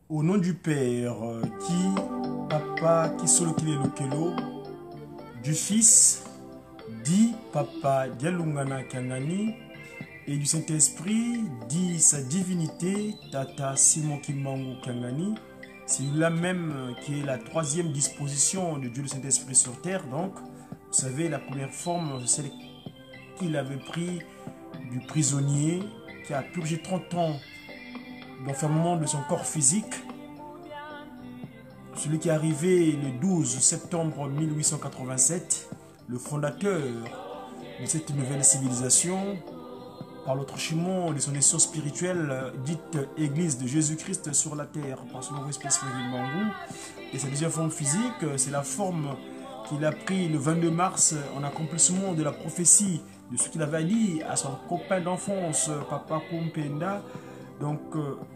Au nom du Père, qui, Papa, qui solo qui est lokelo, du Fils, dit Papa Dialungana Kangani, et du Saint-Esprit, dit sa divinité, Tata Simon Kimbangu Kangani. C'est là même qui est la troisième disposition de Dieu le Saint-Esprit sur terre. Donc, vous savez, la première forme, c'est celle qu'il avait pris du prisonnier qui a purgé 30 ans d'enfermement de son corps physique. Celui qui est arrivé le 12 septembre 1887, le fondateur de cette nouvelle civilisation, par le truchement de son essence spirituelle, dite Église de Jésus-Christ sur la terre, par son nouveau espèce Kimbangu. Et sa deuxième forme physique, c'est la forme qu'il a pris le 22 mars en accomplissement de la prophétie de ce qu'il avait dit à son copain d'enfance, Papa Kumpenda. Donc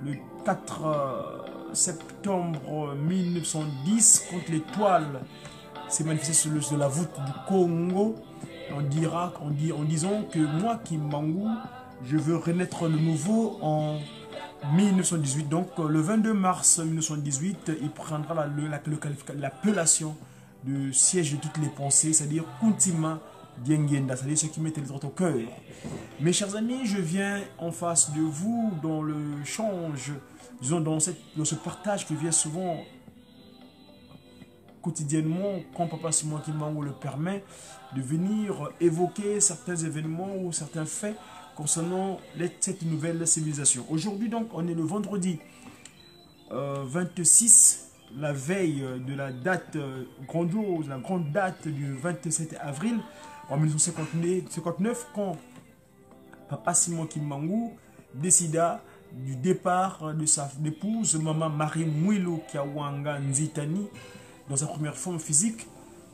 le 4 septembre 1910, quand l'étoile s'est manifestée sur la voûte du Congo, en disant que moi, Kimbangu, je veux renaître de nouveau en 1918. Donc le 22 mars 1918, il prendra l'appellation de siège de toutes les pensées, c'est-à-dire Kuntima Diengenda, c'est-à-dire ceux qui mettent les autres au cœur. Mes chers amis, je viens en face de vous dans le change, disons dans ce partage qui vient souvent quotidiennement, quand Papa Simon Kimbangu le permet, de venir évoquer certains événements ou certains faits concernant cette nouvelle civilisation. Aujourd'hui donc, on est le vendredi 26, la veille de la date grandiose, la grande date du 27 avril en 1959, quand Papa Simon Kimbangu décida du départ de sa épouse, Maman Marie Mwilu Kiawanga Nzitani, dans sa première forme physique,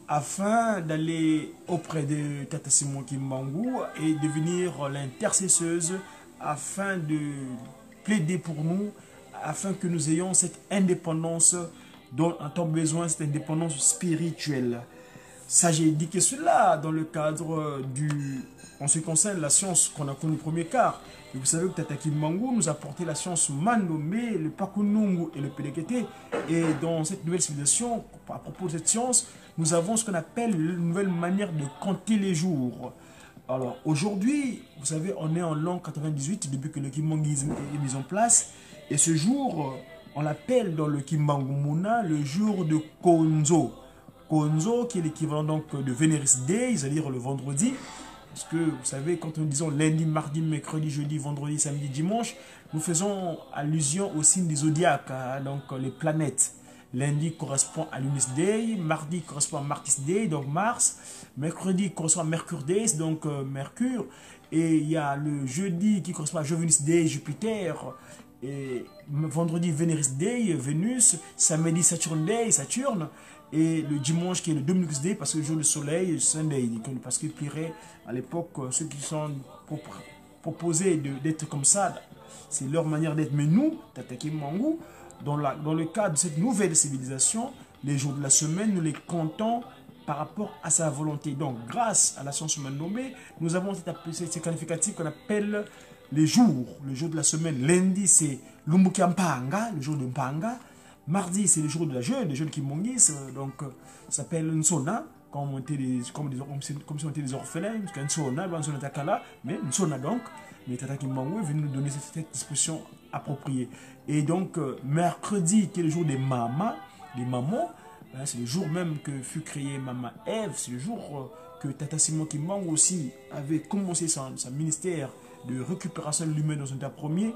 afin d'aller auprès de Tata Simon Kimbangu et devenir l'intercesseuse, afin de plaider pour nous, afin que nous ayons cette indépendance dont on a besoin, cette indépendance spirituelle. Ça, j'ai indiqué cela dans le cadre en ce qui concerne la science qu'on a connue au premier quart. Et vous savez que Tata Kimbangu nous a apporté la science Mandombe, le Pakunungu et le Pelekete. Et dans cette nouvelle civilisation, à propos de cette science, nous avons ce qu'on appelle une nouvelle manière de compter les jours. Alors aujourd'hui, vous savez, on est en l'an 98 depuis que le Kimbanguisme est mis en place. Et ce jour, on l'appelle dans le Kimbangu Muna le jour de Konzo. Konzo, qui est l'équivalent donc de Veneris Day, c'est-à-dire le vendredi. Parce que vous savez, quand nous disons lundi, mardi, mercredi, jeudi, vendredi, samedi, dimanche, nous faisons allusion au signe des zodiaques, hein, donc les planètes. Lundi correspond à Lunis Day, mardi correspond à Martis Day, donc Mars. Mercredi correspond à Mercure Day, donc Mercure. Et il y a le jeudi qui correspond à Jovenis Day, Jupiter. Et vendredi, Veneris Day, Vénus. Samedi, Saturn Day, Saturne. Et le dimanche qui est le Dominus Day, parce que le jour du soleil, Sunday, parce qu'il plairait à l'époque, ceux qui sont proposés d'être comme ça, c'est leur manière d'être. Mais nous, Tata Kimbangu, dans le cadre de cette nouvelle civilisation, les jours de la semaine, nous les comptons par rapport à sa volonté. Donc, grâce à la science Mandombe, nous avons ces qualificatifs qu'on appelle les jours de la semaine. Lundi, c'est Lumbukiampanga, le jour de Mpanga. Mardi, c'est le jour de la jeune, les jeunes qui mongissent, donc ça s'appelle Nsona, comme si on était des orphelins, parce qu'un Nsona, Nsona Takala, mais Nsona donc, mais Tata Kimbangu est venu nous donner cette disposition appropriée. Et donc, mercredi, qui est le jour des mamans, c'est le jour même que fut créée Maman Ève, c'est le jour que Tata Simon Kimbangu aussi avait commencé son ministère de récupération de l'humain dans un état premier,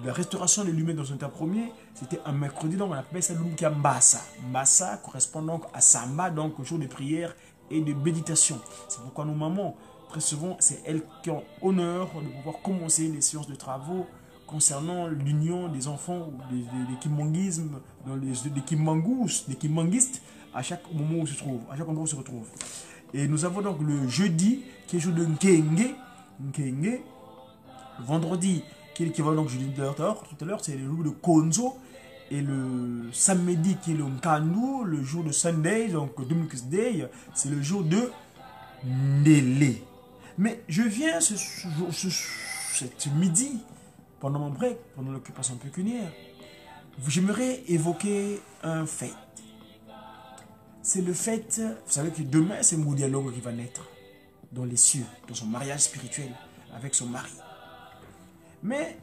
de la restauration de l'humain dans un état premier. C'était un mercredi, donc on appelle ça l'Umkia Mbassa. Mbassa correspond donc à Samba, donc au jour de prière et de méditation. C'est pourquoi nos mamans, très souvent, c'est elles qui ont honneur de pouvoir commencer les séances de travaux concernant l'union des enfants, des kimongismes, des kimangous, des kimangistes, à chaque moment où se trouve, à chaque endroit où se retrouve. Et nous avons donc le jeudi, qui est le jour de Nkenge, vendredi, qui est l'équivalent que je disais tout à l'heure, c'est le jour de Konzo, et le samedi, qui est le Nkandu, le jour de Sunday, donc Dominicus Day, c'est le jour de Ndele. Mais je viens cette midi, pendant mon break, pendant l'occupation pécuniaire, j'aimerais évoquer un fait. C'est le fait, vous savez que demain, c'est Moudialogo qui va naître dans les cieux, dans son mariage spirituel avec son mari. Mais,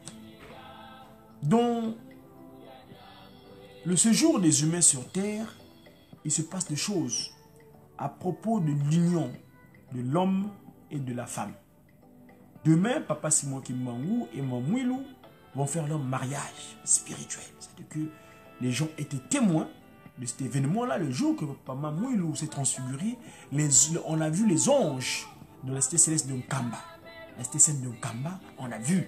dans le séjour des humains sur terre, il se passe des choses à propos de l'union de l'homme et de la femme. Demain, Papa Simon Kimbangu et Mamouilou vont faire leur mariage spirituel. C'est-à-dire que les gens étaient témoins de cet événement-là, le jour que Papa Mamouilou s'est transfiguré. On a vu les anges de la cité céleste de Nkamba. La cité céleste de Nkamba, on a vu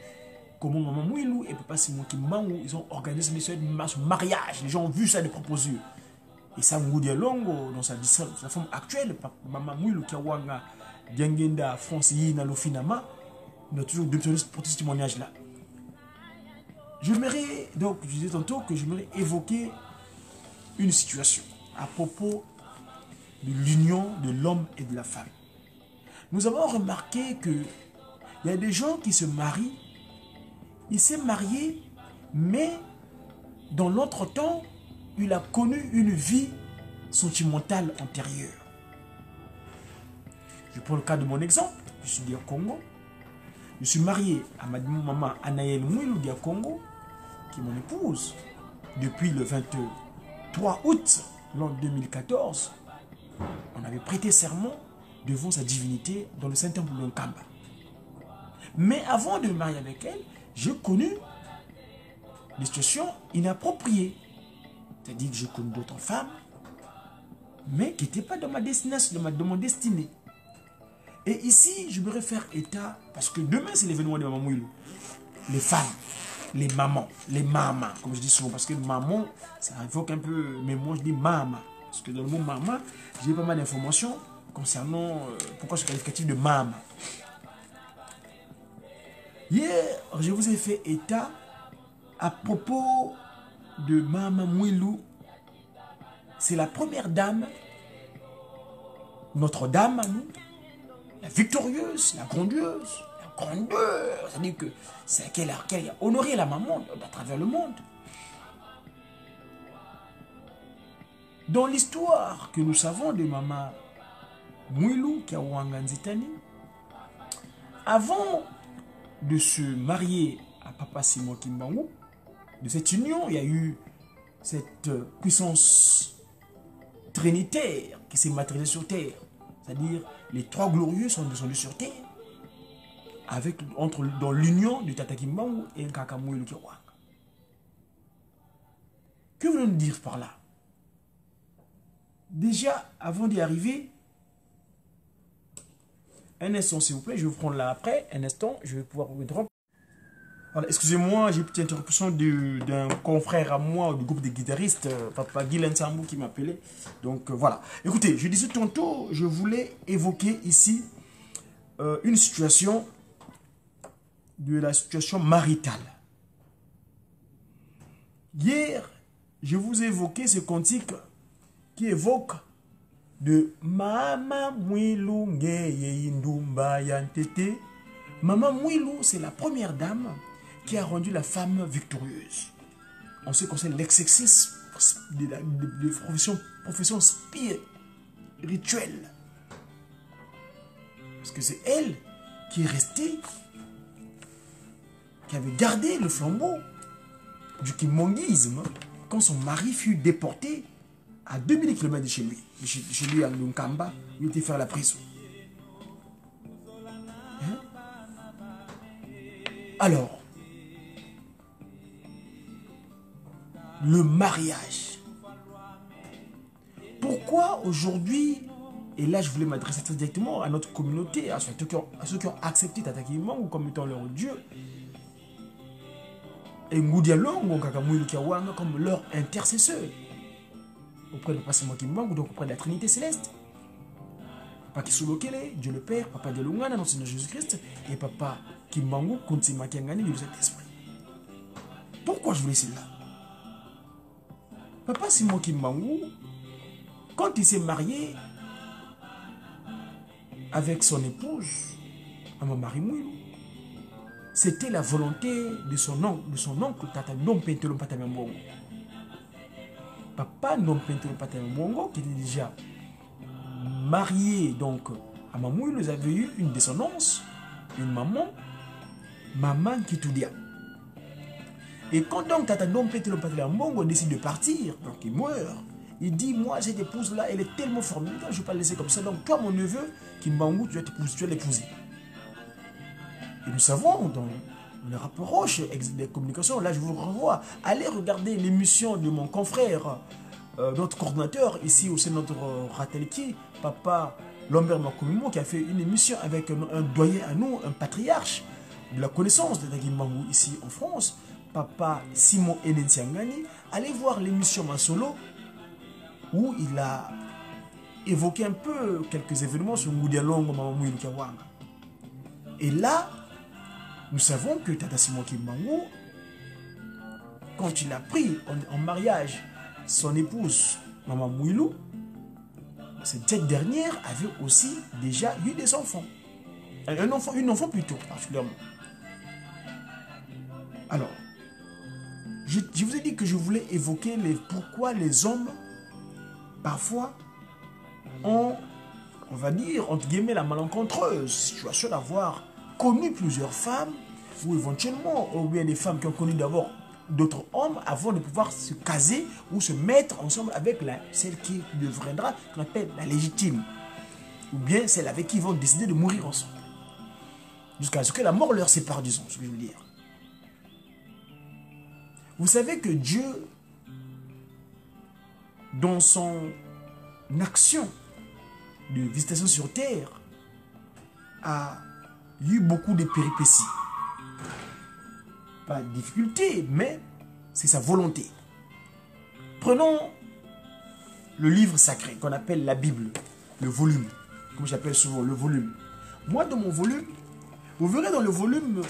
comment Maman Mouilou et Papa Simon Kimbangu, ils ont organisé ce mariage. Les gens ont vu ça de propres yeux. Et ça, Ngoudia Longo, dans sa forme actuelle, Maman Mouilou Kiawanga, Diangenda, France, Yina, Lofinama, on a toujours pour ce témoignage-là. J'aimerais, donc, je disais tantôt que j'aimerais évoquer une situation à propos de l'union de l'homme et de la femme. Nous avons remarqué qu'il y a des gens qui se marient, il s'est marié, mais dans l'entretemps, il a connu une vie sentimentale antérieure. Je prends le cas de mon exemple, je suis au Congo. Je suis marié à ma maman Anaël Mouilou Dia Congo, qui est mon épouse, depuis le 23 août l'an 2014. On avait prêté serment devant sa divinité dans le Saint-Temple de Nkamba. Mais avant de me marier avec elle, j'ai connu des situations inappropriées. C'est-à-dire que j'ai connu d'autres femmes, mais qui n'étaient pas dans ma destination, dans mon destinée. Et ici, je voudrais faire état, parce que demain, c'est l'événement de Maman Mouilou. Les femmes, les mamans, les mamas, comme je dis souvent, parce que maman, ça évoque un peu, mais moi je dis mama. Parce que dans le mot mama, j'ai pas mal d'informations concernant pourquoi ce qualificatif de mama. Hier, je vous ai fait état à propos de Maman Mouilou. C'est la première dame, notre dame à nous, la victorieuse, la grandieuse, la grandeur. C'est-à-dire que c'est qu'elle a honoré la maman à travers le monde. Dans l'histoire que nous savons de Maman Mouilou Kiawanga Nzitani, avant de se marier à Papa Simon Kimbangu, de cette union, il y a eu cette puissance trinitaire qui s'est matérialisée sur terre. C'est-à-dire, les trois glorieux sont descendus sur terre dans l'union de Tata Kimbangu et Nkaka Mouilou Kiawanga. Que voulons-nous dire par là? Déjà, avant d'y arriver, un instant s'il vous plaît, je vais vous prendre là après, un instant, je vais pouvoir vous rendre. Voilà, excusez-moi, j'ai une petite interruption d'un confrère à moi du groupe des guitaristes, Papa Guylaine Sambou qui m'appelait. Donc voilà. Écoutez, je disais tantôt, je voulais évoquer ici une situation de la situation maritale. Hier, je vous ai évoqué ce cantique qui évoque de Mama Mouilou Ngeye Ndumba Yantete. Maman Mouilou, c'est la première dame qui a rendu la femme victorieuse. En ce qui concerne l'exercice de profession spirituelle. Parce que c'est elle qui est restée, qui avait gardé le flambeau du kimongisme quand son mari fut déporté à 2000 km de chez lui à Nkamba, où il était faire la prison. Hein? Alors, le mariage. Pourquoi aujourd'hui, et là je voulais m'adresser très directement à notre communauté, à ceux qui ont accepté Tata Kimbangu comme étant leur Dieu, et Ngoudialongo Kakamouilou Kiawanga comme leur intercesseur auprès de Papa Simon Kimbangu, donc auprès de la Trinité Céleste. Papa Kisoulokele, Dieu le Père, Papa Delungana, notre Seigneur Jésus-Christ, et Papa Kimbangu, Kuntima Kiangani, du Saint-Esprit. Pourquoi je voulais cela? Papa Simon Kimbangu, quand il s'est marié avec son épouse, Maman Marie Mouilou, c'était la volonté de son oncle Tata Ndom Pentelo Patamambongo. Papa Ndom Pentelo Patamambongo, qui était déjà marié donc à Mamouilou, ils avaient eu une descendance, une maman, Maman Kitoudia. Et quand donc Tata Ndom Pentelo Patamambongo décide de partir, donc il meurt, il dit, moi cette épouse-là, elle est tellement formidable, je ne vais pas la laisser comme ça. Donc toi mon neveu, Kimbangu, tu vas l'épouser. Et nous savons, dans le rapport Roche des communications, là je vous renvoie, allez regarder l'émission de mon confrère, notre coordinateur ici au sein de notre Ratelki, Papa Lambert Makomimo, qui a fait une émission avec un doyen à nous, un patriarche de la connaissance de Kimbangu ici en France, Papa Simon Enensiangani. Allez voir l'émission Masolo, où il a évoqué un peu quelques événements sur Ngoudialongo, Mamamouilou Kiawanga. Et là, nous savons que Tata Simon Kimbangu, quand il a pris en mariage son épouse, Maman Mouilou, cette dernière avait aussi déjà eu des enfants. Une enfant plutôt, particulièrement. Alors, je vous ai dit que je voulais évoquer pourquoi les hommes, parfois, ont, on va dire, entre guillemets, la malencontreuse situation d'avoir connu plusieurs femmes, ou éventuellement, ou bien des femmes qui ont connu d'abord d'autres hommes avant de pouvoir se caser ou se mettre ensemble avec celle qui deviendra, qu'on appelle la légitime, ou bien celle avec qui ils vont décider de mourir ensemble. Jusqu'à ce que la mort leur sépare, disons, ce que je veux dire. Vous savez que Dieu, dans son action de visitation sur terre, a eu beaucoup de péripéties. Pas de difficultés, mais c'est sa volonté. Prenons le livre sacré qu'on appelle la Bible, le volume, comme j'appelle souvent le volume. Moi, dans mon volume, vous verrez dans le volume,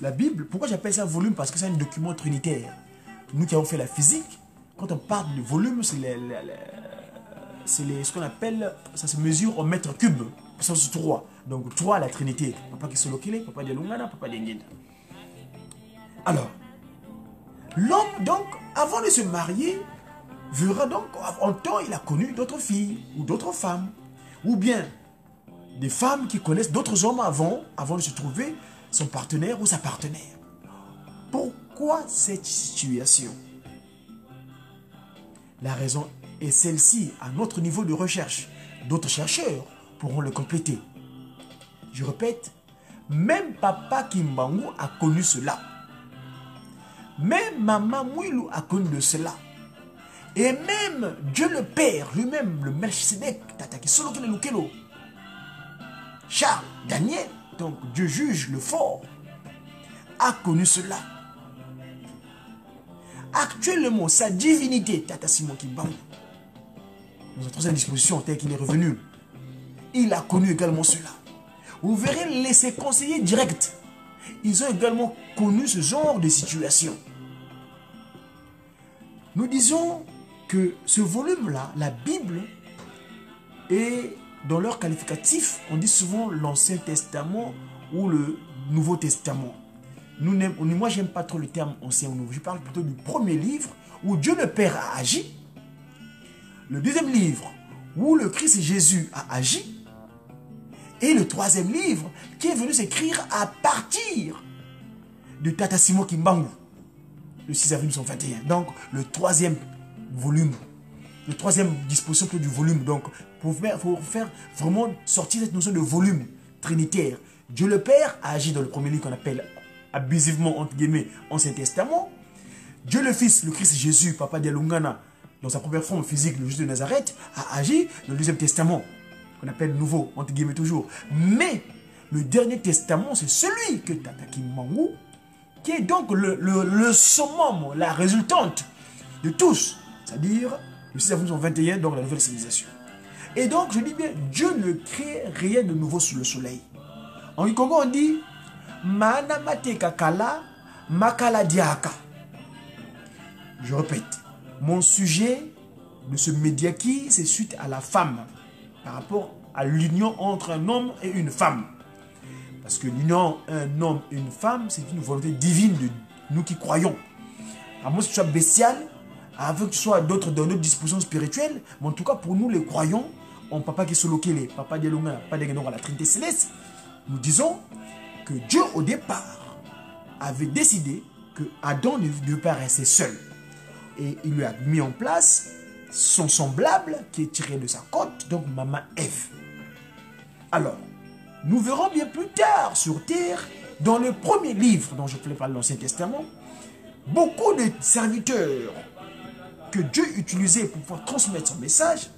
la Bible, pourquoi j'appelle ça volume? Parce que c'est un document trinitaire. Nous qui avons fait la physique, quand on parle de volume, c'est ce qu'on appelle, ça se mesure au mètre cube, puissance 3. Donc 3, la Trinité. Papa Kisolokele, Papa Delungana, Papa Dengenda. Alors, l'homme, donc, avant de se marier, verra donc, en temps, il a connu d'autres filles ou d'autres femmes. Ou bien, des femmes qui connaissent d'autres hommes avant de se trouver son partenaire ou sa partenaire. Pourquoi cette situation? La raison est celle-ci, à notre niveau de recherche. D'autres chercheurs pourront le compléter. Je répète, même Papa Kimbangu a connu cela. Même Maman Mouilou a connu de cela. Et même Dieu le Père, lui-même, le Melchisedec, Tata Kisolokele Lukelo, Charles, Daniel, donc Dieu juge le fort, a connu cela. Actuellement, sa divinité, Tata Simon Kimbangu, dans sa troisième disposition, tel qu'il est revenu, il a connu également cela. Vous verrez ses conseillers directs, ils ont également connu ce genre de situation. Nous disons que ce volume-là, la Bible, est dans leur qualificatif, on dit souvent l'Ancien Testament ou le Nouveau Testament. Moi, j'aime pas trop le terme ancien ou nouveau. Je parle plutôt du premier livre où Dieu le Père a agi. Le deuxième livre où le Christ Jésus a agi. Et le troisième livre qui est venu s'écrire à partir de Tata Simon Kimbangu, le 6 avril 1921. Donc, le troisième volume, le troisième disposition du volume. Donc, pour faire vraiment sortir cette notion de volume trinitaire. Dieu le Père a agi dans le premier livre qu'on appelle abusivement, entre guillemets, Ancien Testament. Dieu le Fils, le Christ Jésus, Papa Delungana, dans sa première forme physique, le Jésus de Nazareth, a agi dans le Deuxième Testament, qu'on appelle Nouveau, entre guillemets toujours. Mais le dernier testament, c'est celui que Tata Kimbangu qui est donc le summum, la résultante de tous, c'est-à-dire le 6 avril 21, donc la nouvelle civilisation. Et donc, je dis bien, Dieu ne crée rien de nouveau sous le soleil. En Congo, on dit Mana mate kakala, makala diaka. Je répète, mon sujet de ce médiaki, c'est suite à la femme, par rapport à l'union entre un homme et une femme. Parce que l'union, un homme et une femme, c'est une volonté divine de nous qui croyons. À moins que tu sois bestial, avant que tu sois dans d'autres dispositions spirituelles, mais en tout cas pour nous les croyants, on papa qui les papa dialonga, pas des à la Trinité céleste, nous disons que Dieu au départ avait décidé que Adam ne devait pas rester seul. Et il lui a mis en place son semblable qui est tiré de sa côte, donc maman Ève. Alors, nous verrons bien plus tard sur terre, dans le premier livre dont je voulais parler de l'Ancien Testament, beaucoup de serviteurs que Dieu utilisait pour pouvoir transmettre son message,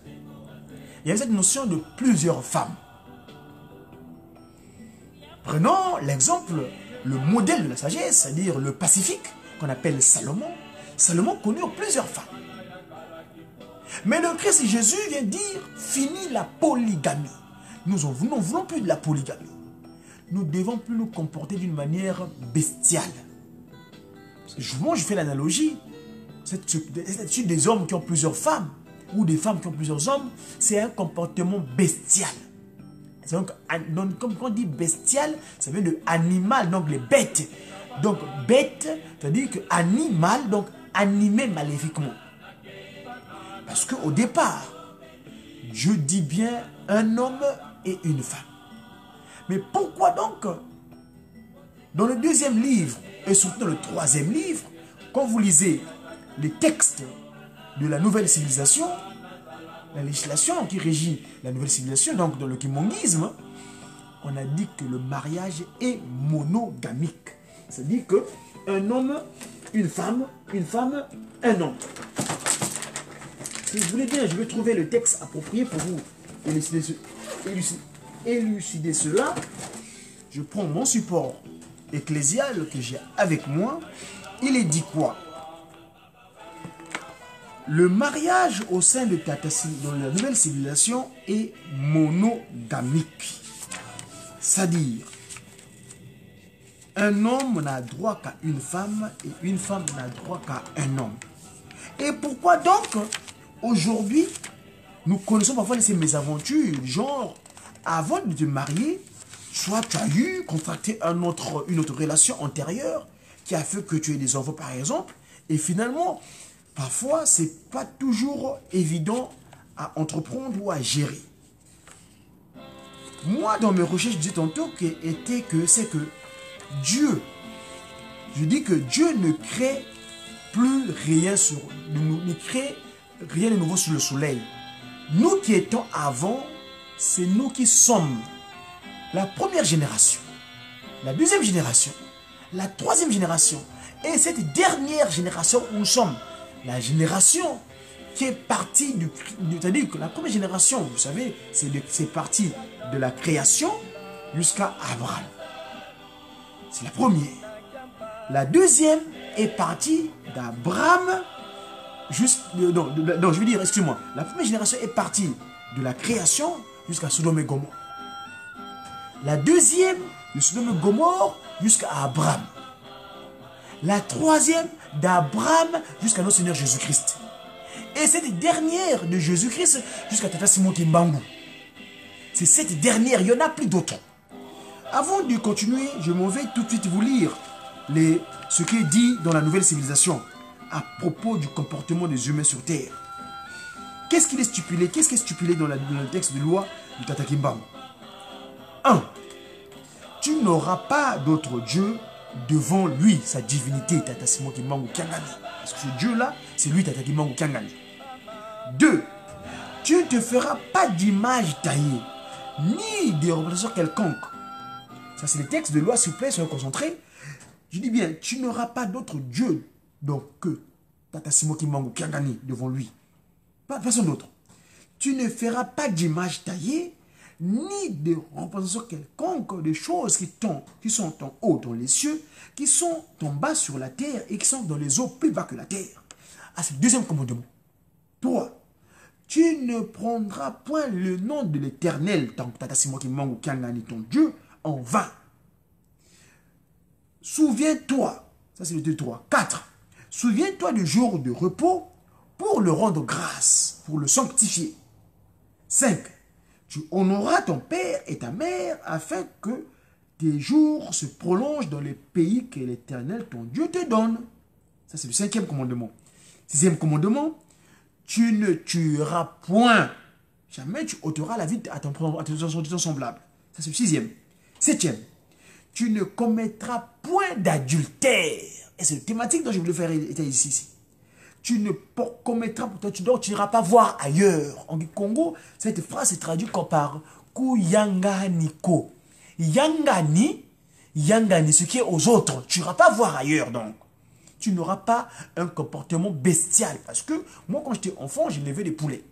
il y avait cette notion de plusieurs femmes. Prenons l'exemple, le modèle de la sagesse, c'est-à-dire le Pacifique, qu'on appelle Salomon. Salomon connut plusieurs femmes. Mais le Christ Jésus vient dire, fini la polygamie. Nous n'en voulons plus de la polygamie. Nous ne devons plus nous comporter d'une manière bestiale. Moi, je fais l'analogie. Cette attitude des hommes qui ont plusieurs femmes, ou des femmes qui ont plusieurs hommes, c'est un comportement bestial. Donc, comme on dit bestial, ça vient de animal, donc les bêtes. Donc, bête, c'est-à-dire que animal, donc animé maléfiquement. Parce qu'au départ, Dieu dit bien un homme et une femme. Mais pourquoi donc, dans le deuxième livre, et surtout dans le troisième livre, quand vous lisez les textes de la nouvelle civilisation, la législation qui régit la nouvelle civilisation, donc dans le kimongisme, on a dit que le mariage est monogamique. C'est-à-dire qu'un homme, une femme, un homme. Si vous voulez bien, je vais trouver le texte approprié pour vous élucider cela. Je prends mon support ecclésial que j'ai avec moi. Il est dit quoi? Le mariage au sein de dans la nouvelle civilisation est monogamique. C'est-à-dire, un homme n'a droit qu'à une femme et une femme n'a droit qu'à un homme. Et pourquoi donc, aujourd'hui, nous connaissons parfois ces mésaventures, genre, avant de te marier, soit tu as contracté une autre relation antérieure qui a fait que tu aies des enfants par exemple, et finalement, parfois, ce n'est pas toujours évident à entreprendre ou à gérer. Moi, dans mes recherches, je disais tantôt c'est que Dieu, je dis que Dieu ne crée plus rien ne crée rien de nouveau sur le soleil. Nous qui étions avant, c'est nous qui sommes la première génération, la deuxième génération, la troisième génération, et cette dernière génération où nous sommes. La génération qui est partie c'est-à-dire que la première génération, vous savez, c'est parti de la création jusqu'à Abraham. C'est la première. La deuxième est partie d'Abraham non, je veux dire, excuse-moi. La première génération est partie de la création jusqu'à Sodome et Gomorrhe. La deuxième, de Sodome et Gomorrhe jusqu'à Abraham. La troisième, d'Abraham jusqu'à notre Seigneur Jésus-Christ. Et cette dernière de Jésus-Christ jusqu'à Tata Simon Kimbangu. C'est cette dernière, il n'y en a plus d'autres. Avant de continuer, je m'en vais tout de suite vous lire ce qui est dit dans la nouvelle civilisation à propos du comportement des humains sur terre. Qu'est-ce qui est stipulé dans le texte de loi du Tata Kimbangu? 1. Tu n'auras pas d'autre Dieu devant lui, sa divinité, Tata Simon Kimbangu Kiangani. Parce que ce Dieu-là, c'est lui, Tata Kimbangu Kiangani. 2. Tu ne te feras pas d'image taillée, ni de représentation quelconque. Ça, c'est les textes de loi, s'il vous plaît, soyez concentrés. Je dis bien, tu n'auras pas d'autre Dieu donc que Tata Simon Kimbangu Kiangani devant lui. Pas personne d'autre. Tu ne feras pas d'image taillée, ni de représentation quelconque des choses qui sont en haut dans les cieux, qui sont en bas sur la terre et qui sont dans les eaux plus bas que la terre. Ah, c'est le deuxième commandement. 3. Tu ne prendras point le nom de l'Éternel, ton Dieu, en vain. Souviens-toi, ça c'est le 2, 3. 4. Souviens-toi du jour de repos pour le rendre grâce, pour le sanctifier. 5. Tu honoreras ton père et ta mère afin que tes jours se prolongent dans les pays que l'Éternel, ton Dieu, te donne. Ça, c'est le 5e commandement. 6e commandement, tu ne tueras point. Jamais tu ôteras la vie à ton semblable. Ça, c'est le 6e. 7e, tu ne commettras point d'adultère. Et c'est la thématique dont je voulais faire état ici. Tu ne commettras pas, donc tu n'iras pas voir ailleurs. En Congo, cette phrase se traduit comme par Kuyanganiko. Yangani, ce qui est aux autres. Tu n'iras pas voir ailleurs donc. Tu n'auras pas un comportement bestial. Parce que moi, quand j'étais enfant, j'élevais des poulets.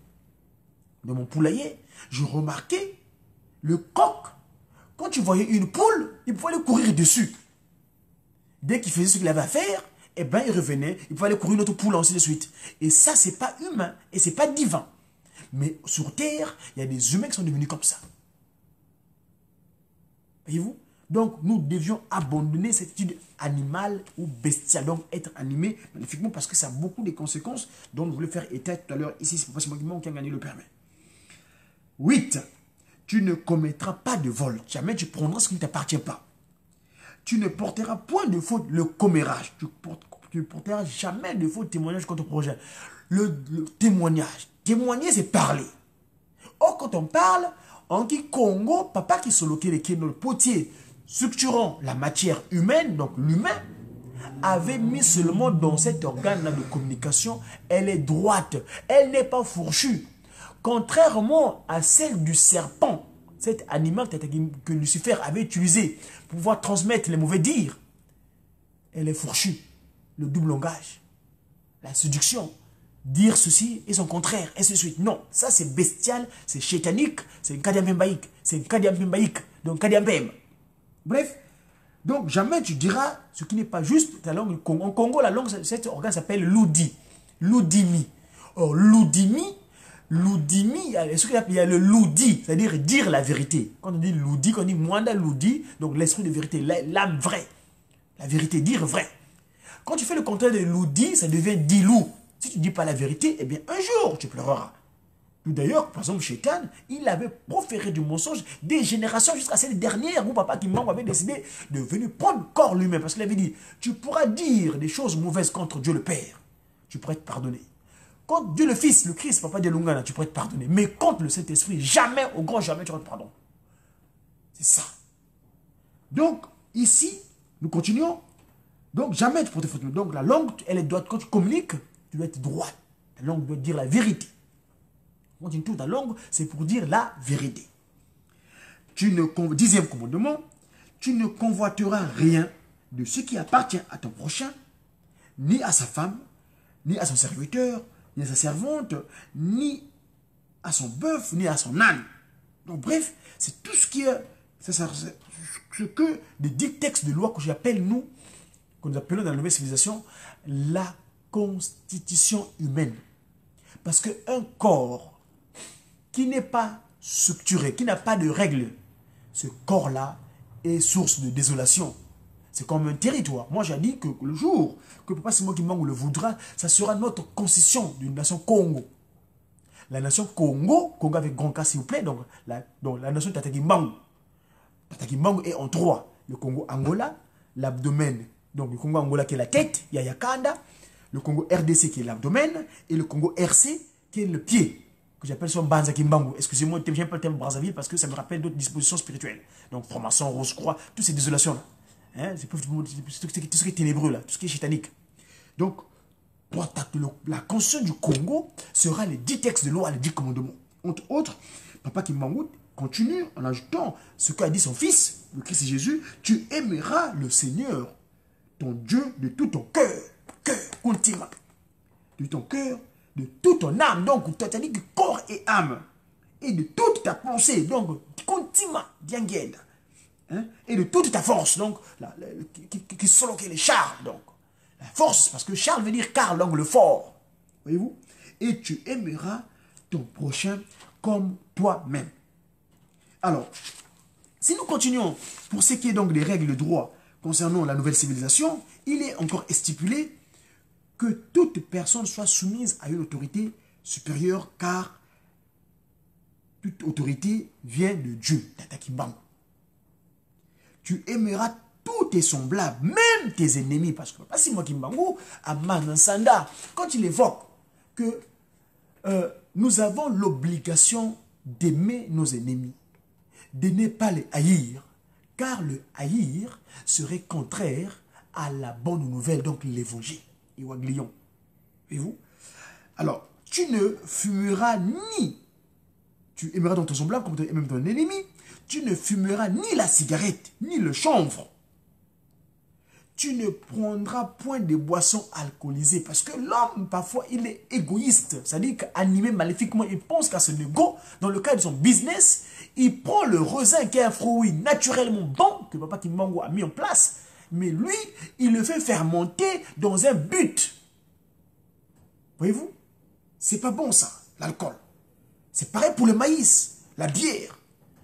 Dans mon poulailler, je remarquais le coq. Quand tu voyais une poule, il pouvait aller courir dessus. Dès qu'il faisait ce qu'il avait à faire, eh bien, il revenait, il pouvait aller courir une autre poule, ainsi de suite. Et ça, c'est pas humain et c'est pas divin. Mais sur Terre, il y a des humains qui sont devenus comme ça. Voyez-vous? Donc, nous devions abandonner cette attitude animale ou bestiale. Donc, être animé magnifiquement parce que ça a beaucoup de conséquences dont nous voulons faire état tout à l'heure. Ici, c'est pas possible qui a gagné le permis. 8. Tu ne commettras pas de vol. Jamais tu prendras ce qui ne t'appartient pas. Tu ne porteras point de faute le commérage. Tu ne porteras jamais de faute témoignage contre ton projet. Le témoignage. Témoigner, c'est parler. Or, quand on parle, en Congo, papa qui se loquait les dans le potier, structurant la matière humaine, donc l'humain, avait mis seulement dans cet organe de communication, elle est droite, elle n'est pas fourchue. Contrairement à celle du serpent, cet animal que Lucifer avait utilisé pour pouvoir transmettre les mauvais dires, elle est fourchue. Le double langage, la séduction, dire ceci et son contraire, et ainsi de suite. Non, ça c'est bestial, c'est chétanique, c'est un kadiampembaïque, c'est un kadiampembaïque, donc kadiampem. Bref, donc jamais tu diras ce qui n'est pas juste ta langue. En Congo, la langue, cet organe s'appelle l'oudi, l'oudimi. Or, l'oudimi, il y a le loudi, c'est-à-dire dire la vérité. Quand on dit loudi, quand on dit mwanda loudi, donc l'esprit de vérité, l'âme vraie, la vérité, dire vrai. Quand tu fais le contraire de loudi, ça devient dilou. Si tu ne dis pas la vérité, eh bien un jour tu pleureras. D'ailleurs, par exemple, Chétan, il avait proféré du mensonge des générations jusqu'à cette dernière où papa Kimbangu avait décidé de venir prendre corps lui-même. Parce qu'il avait dit, tu pourras dire des choses mauvaises contre Dieu le Père. Tu pourrais être pardonné. Contre Dieu le Fils, le Christ, papa de Lungana, tu pourrais être pardonné. Mais contre le Saint-Esprit, jamais, au grand jamais, tu auras pardon. C'est ça. Donc, ici, nous continuons. Donc, jamais tu pourrais te faute. Donc, la langue, elle est droite. Quand tu communiques, tu dois être droite. La langue doit dire la vérité. Quand tu tournes ta langue, c'est pour dire la vérité. 10e commandement, tu ne convoiteras rien de ce qui appartient à ton prochain, ni à sa femme, ni à son serviteur, ni à sa servante, ni à son bœuf, ni à son âne. Donc bref, c'est tout ce qui est, ce que les 10 textes de loi que j'appelle nous, que nous appelons dans la nouvelle civilisation, la constitution humaine. Parce qu'un corps qui n'est pas structuré, qui n'a pas de règles, ce corps-là est source de désolation. C'est comme un territoire. Moi, j'ai dit que le jour que Papa Simon Kimbangu le voudra, ça sera notre constitution d'une nation Congo. La nation Congo avec grand K s'il vous plaît, donc la nation Tata Kimbangu. Tata Kimbangu est en 3. Le Congo Angola, l'abdomen, donc le Congo Angola qui est la tête, il y a Yakanda, le Congo RDC qui est l'abdomen, et le Congo RC qui est le pied. Que j'appelle son Banza Kimbangu. Excusez-moi, je n'aime pas le terme Brazzaville parce que ça me rappelle d'autres dispositions spirituelles. Donc, formation, Rose-Croix, toutes ces désolations-là. Hein, c'est tout ce qui est ténébreux, là, tout ce qui est chétanique. Donc, la constitution du Congo sera les 10 textes de loi, les 10 commandements. Entre autres, Papa Kimbangu continue en ajoutant ce qu'a dit son fils, le Christ Jésus, tu aimeras le Seigneur, ton Dieu, de tout ton cœur, continua, de ton cœur, de toute ton âme, donc tu as dit que corps et âme, et de toute ta pensée, donc continua d'Yangenda. Hein, et de toute ta force, donc, qui sont les Charles, donc. La force, parce que Charles veut dire Karl, donc le fort. Voyez-vous? Et tu aimeras ton prochain comme toi-même. Alors, si nous continuons pour ce qui est donc des règles de droit concernant la nouvelle civilisation, il est encore stipulé que toute personne soit soumise à une autorité supérieure, car toute autorité vient de Dieu, Tata Kimbangu. Tu aimeras tous tes semblables, même tes ennemis, parce que Papa Simon Kimbangu, à Manansanda, quand il évoque que nous avons l'obligation d'aimer nos ennemis, de ne pas les haïr, car le haïr serait contraire à la bonne nouvelle, donc l'évangile. Voyez-vous? Alors, tu ne fumeras ni, tu aimeras dans ton semblable comme tu aimes ton ennemi, tu ne fumeras ni la cigarette, ni le chanvre. Tu ne prendras point de boissons alcoolisées, parce que l'homme, parfois, il est égoïste. C'est-à-dire qu'animé maléfiquement, il pense qu'à ce négo, dans le cadre de son business, il prend le raisin qui est un fruit naturellement bon, que Papa Kimbangu a mis en place, mais lui, il le fait fermenter dans un but. Voyez-vous? C'est pas bon ça, l'alcool. C'est pareil pour le maïs, la bière.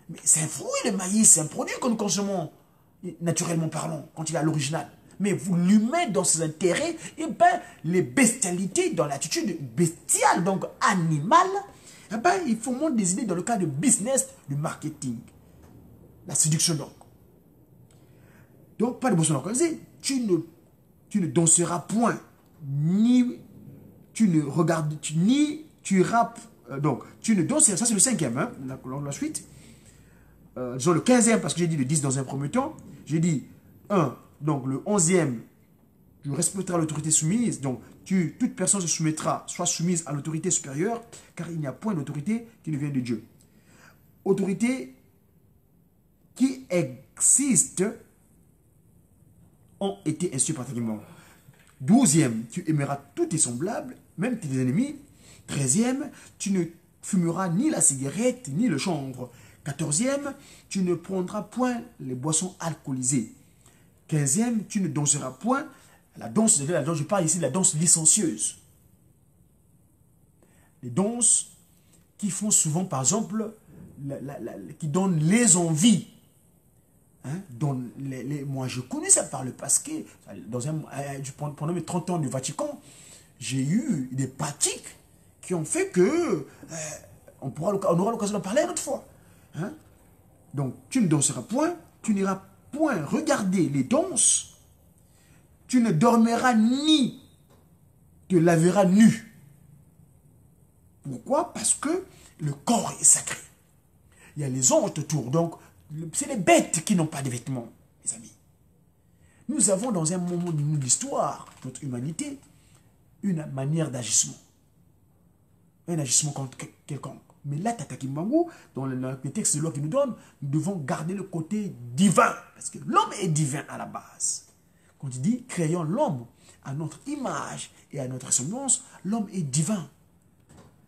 Mais c'est un fruit, le maïs, c'est un produit que nous consommons, naturellement parlant, quand il est à l'original. Mais vous l'humain dans ses intérêts, et bien, les bestialités dans l'attitude bestiale, donc animale, eh ben, il faut monter des idées dans le cas de business, du marketing. La séduction donc. Donc, pas de boisson alcoolisée. Tu ne danseras point, ni tu ne regardes, ni tu rappes. Donc, tu ne danseras, ça c'est le 5e, hein, la suite. Disons le 15e, parce que j'ai dit le 10 dans un premier temps. J'ai dit 1, donc le 11e, tu respecteras l'autorité soumise. Donc, toute personne se soumettra, soit soumise à l'autorité supérieure, car il n'y a point d'autorité qui ne vient de Dieu. Autorité qui existe ont été instituées par Tata. 12e, tu aimeras tous tes semblables, même tes ennemis. 13e, tu ne fumeras ni la cigarette, ni le chanvre. 14e, tu ne prendras point les boissons alcoolisées. 15e, tu ne danseras point. La danse, je parle ici de la danse licencieuse. Les danses qui font souvent, par exemple, qui donnent les envies. Hein, moi, je connais ça par le passé. Pendant mes 30 ans du Vatican, j'ai eu des pratiques qui ont fait que on aura l'occasion d'en parler une autre fois. Hein? Donc, tu ne danseras point, tu n'iras point regarder les danses, tu ne dormiras ni te laveras nu. Pourquoi? Parce que le corps est sacré. Il y a les anges autour, donc c'est les bêtes qui n'ont pas de vêtements, mes amis. Nous avons dans un moment de l'histoire, notre humanité, une manière d'agissement. Un agissement quelconque. Mais là, Tata Kimbangu, dans le texte de loi qu'il nous donne, nous devons garder le côté divin. Parce que l'homme est divin à la base. Quand il dit, créons l'homme à notre image et à notre ressemblance, l'homme est divin.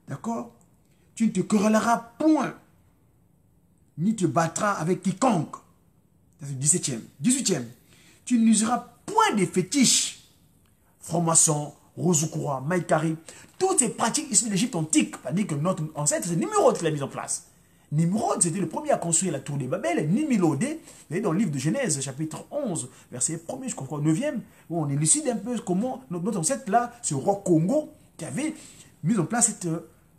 D'accord? Tu ne te querelleras point, ni te battras avec quiconque. C'est le 17e. 18e. Tu n'useras point des fétiches. Franc-maçon, Rosukura, Maïkari, toutes ces pratiques issues de l'Égypte antique. C'est-à-dire que notre ancêtre, c'est Nimrod qui l'a mis en place. Nimrod, c'était le premier à construire la tour de Babel. Nimilodé, vous voyez dans le livre de Genèse, chapitre 11, verset 1er, je crois, 9e, où on élucide un peu comment notre ancêtre, là, ce roi Congo, qui avait mis en place cette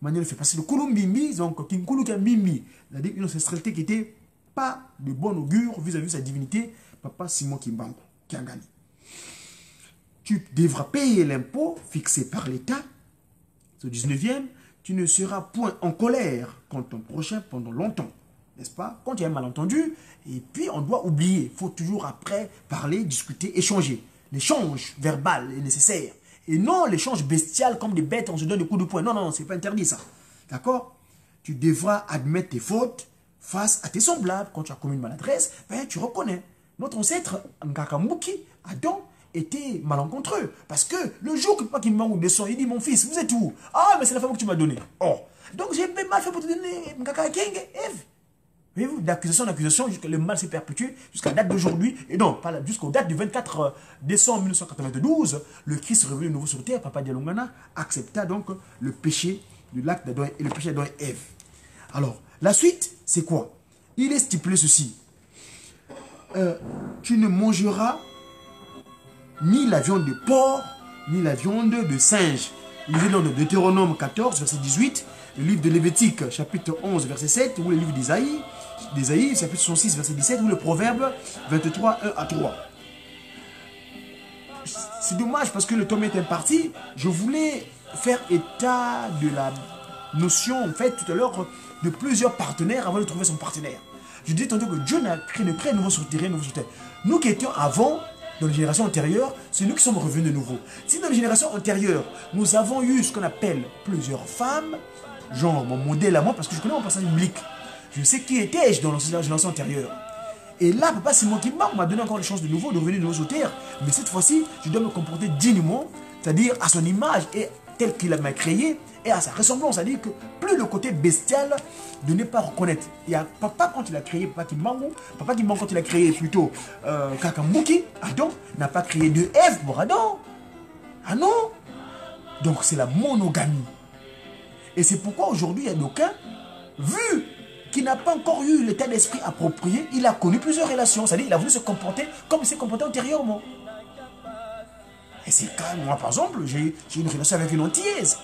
manière de faire. Parce que le Kulumbimbi, donc Kinkulu Kambimbi, c'est-à-dire une ancestralité qui n'était pas de bon augure vis-à-vis de sa divinité, Papa Simon Kimbangu, qui a gagné. Tu devras payer l'impôt fixé par l'État. Au 19e, tu ne seras point en colère contre ton prochain pendant longtemps. N'est-ce pas? Quand il y a un malentendu, et puis on doit oublier. Il faut toujours après parler, discuter, échanger. L'échange verbal est nécessaire. Et non l'échange bestial comme des bêtes, on se donne des coups de poing. Non, non, c'est pas interdit ça. D'accord? Tu devras admettre tes fautes face à tes semblables. Quand tu as commis une maladresse, ben, tu reconnais. Notre ancêtre, Ngakamuki, Adam, était malencontreux. Parce que le jour que Papa Kimbangu descend, il dit, mon fils, vous êtes où? Ah, mais c'est la femme que tu m'as donnée. Oh, donc j'ai mal fait pour te donner Ngaka Kenge, Eve. Voyez-vous, d'accusation en accusation, le mal s'est perpétué jusqu'à la date d'aujourd'hui. Et non, jusqu'aux dates du 24 décembre 1992, le Christ revenu de nouveau sur terre, Papa Dialungana, accepta donc le péché de l'acte d'Adam et le péché d'Adam et Ève. Alors, la suite, c'est quoi? Il est stipulé ceci. Tu ne mangeras ni la viande de porc, ni la viande de singe. Lisez dans le Deutéronome 14, verset 18, le livre de Lévitique, chapitre 11, verset 7, ou le livre d'Ésaïe, chapitre 66, verset 17, ou le Proverbe 23, 1 à 3. C'est dommage parce que le tome est imparti. Je voulais faire état de la notion, en fait, tout à l'heure, de plusieurs partenaires avant de trouver son partenaire. Je disais tantôt que Dieu n'a créé un nouveau sur terre, Nous qui étions avant, dans les générations antérieures, c'est nous qui sommes revenus de nouveau. Si dans les générations antérieures, nous avons eu ce qu'on appelle plusieurs femmes, genre mon modèle à moi, parce que je connais mon passage biblique, je sais qui étais-je dans la génération antérieure. Et là, Papa Simon Kimba m'a donné encore une chance de nouveau de revenir de nouveau sur terre. Mais cette fois-ci, je dois me comporter dignement, c'est-à-dire à son image et tel qu'il m'a créé, et à sa ressemblance, c'est-à-dire que plus le côté bestial de ne pas reconnaître. Il y a Papa quand il a créé Papa Kimbangu, Papa Kimbangu quand il a créé plutôt Kakambuki, Adam n'a pas créé de Ève pour Adam. Ah non. Donc c'est la monogamie. Et c'est pourquoi aujourd'hui, il y a d'aucuns, vu qu'il n'a pas encore eu l'état d'esprit approprié, il a connu plusieurs relations. C'est-à-dire qu'il a voulu se comporter comme il s'est comporté antérieurement. Et c'est quand même, moi par exemple, j'ai une relation avec une antillaise.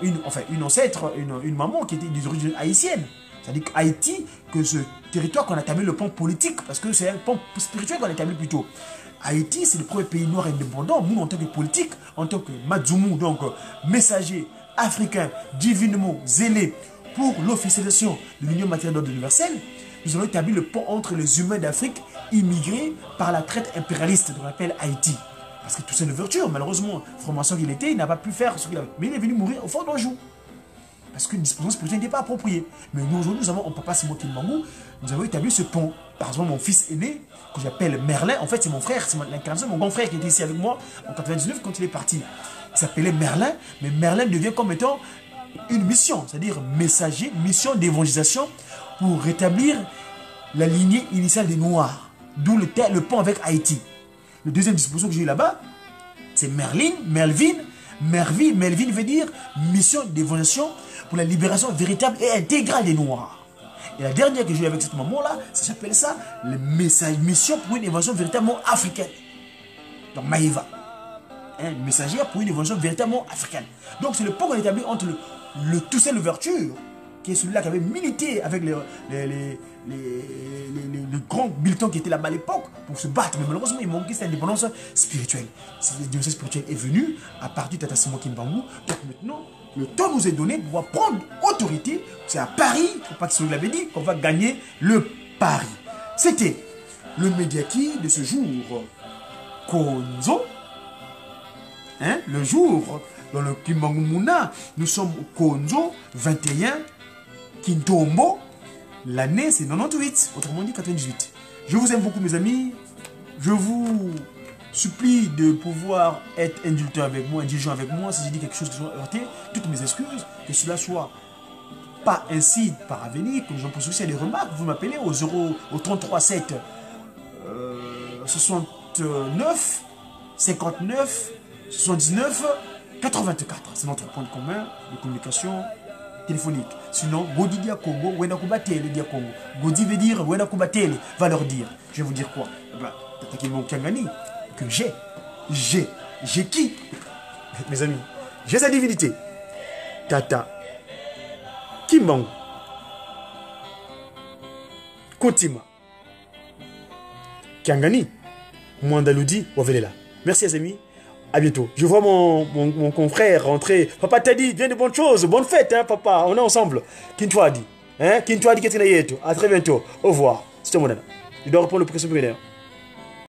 Une ancêtre, une maman qui était d'origine haïtienne. C'est-à-dire qu'Haïti, que ce territoire qu'on a établi le plan politique, parce que c'est un plan spirituel qu'on a établi plutôt. Haïti, c'est le premier pays noir indépendant. Nous, en tant que politique, en tant que Madzoumou, donc messager africain, divinement zélé pour l'officialisation de l'Union matérielle d'ordre universel, nous avons établi le pont entre les humains d'Afrique immigrés par la traite impérialiste qu'on appelle Haïti. Parce que tout c'est une vertu, malheureusement, franc-maçon qu'il était, il n'a pas pu faire ce qu'il avait. Mais il est venu mourir au fond d'un jour. Parce qu'une disposition spirituelle n'était pas appropriée. Mais nous, aujourd'hui, nous avons, en Papa Simon Kimbangu, nous avons établi ce pont. Par exemple, mon fils aîné, que j'appelle Merlin, en fait, c'est mon frère, c'est l'incarnation de mon grand frère qui était ici avec moi en 99 quand il est parti. Il s'appelait Merlin, mais Merlin devient comme étant une mission, c'est-à-dire messager, mission d'évangélisation pour rétablir la lignée initiale des Noirs. D'où le pont avec Haïti. Le deuxième disposition que j'ai eu là-bas, c'est Melvin veut dire mission d'évangélisation pour la libération véritable et intégrale des Noirs. Et la dernière que j'ai eu avec cette maman-là, j'appelle ça le message, mission pour une évangélisation véritablement africaine. Donc Maïva. Messagère pour une évangélisation véritablement africaine. Donc c'est le pont qu'on a établi entre le Toussaint Louverture, qui est celui-là qui avait milité avec les grands militants qui étaient là-bas à l'époque pour se battre. Mais malheureusement, il manquait cette indépendance spirituelle. Cette indépendance spirituelle est venue à partir de Tata Simon Kimbangu. Donc maintenant, le temps nous est donné pour pouvoir prendre autorité. C'est à Paris, il ne faut pas que celui l'avait dit, qu'on va gagner le pari. C'était le Mediaki de ce jour, Konzo. Le jour dans le Kimbangu Muna, nous sommes au Konzo 21 Kintombo. L'année c'est 98, autrement dit 98. Je vous aime beaucoup mes amis. Je vous supplie de pouvoir être indulgent avec moi, indulgent avec moi. Si j'ai dit quelque chose qui soit heurté, toutes mes excuses, que cela soit pas ainsi par avenir, que j'en pose aussi des remarques. Vous m'appelez au 33 7 69 59 79 84. C'est notre point commun de communication téléphonique. Sinon, Godi dia Congo, Wena Kubatele dia Congo. Godi veut dire Wena Kubatele, va leur dire. Je vais vous dire quoi? Tata Kimbangu Kiangani, que j'ai qui? Mes amis, j'ai sa divinité. Tata Kimbangu Kotima Kiangani Mwandaloudi Wavelela. Merci les amis. À bientôt. Je vois mon confrère rentrer. Papa t'a dit, bien de bonnes choses. Bonne fête, hein, papa. On est ensemble. Kintoadi. Kintoadi, qu'est-ce qu'il y a? À très bientôt. Au revoir. C'est mon. Je dois reprendre le précédent.